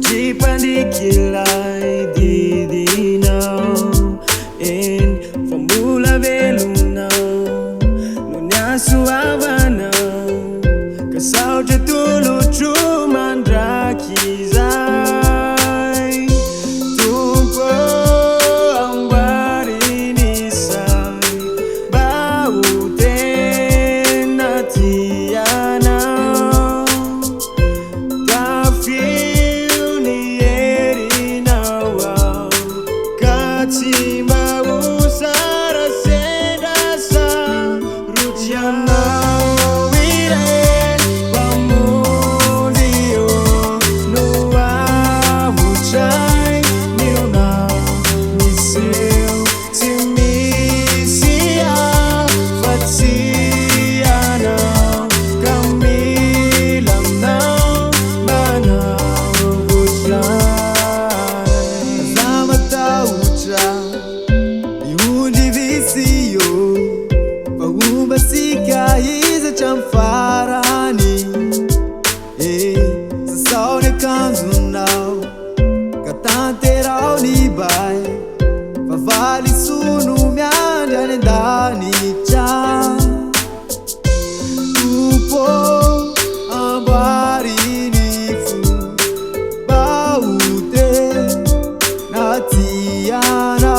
Pandikilay didinaw in famula velunaw lunya suavanaw kasaw jatulo chumandrakizay tumpo ang barinisay bauten natiyanaw Timba usara sedasa ruciana wire pamudio noa vuchai niona miseu timisia fatiana kamila now mana vuchai zamatau Sika iza chamfarani Sasaune kanzunau Katanterau ni bai Favali sunu mianja nendani cha Upo ambari nifu Baute natiana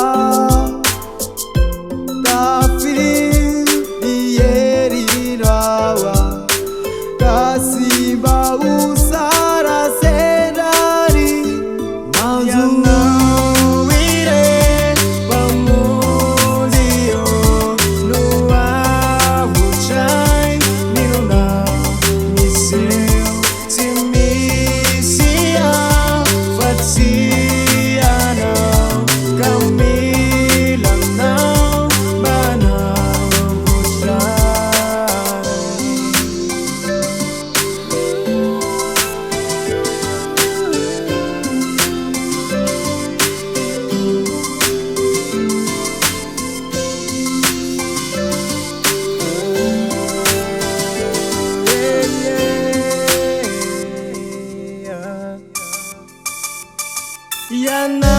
Simba usara sedari manzuna wire pamudio noa vuchai nilona miseu timisia fatiana kamila now mana vuchai Ya na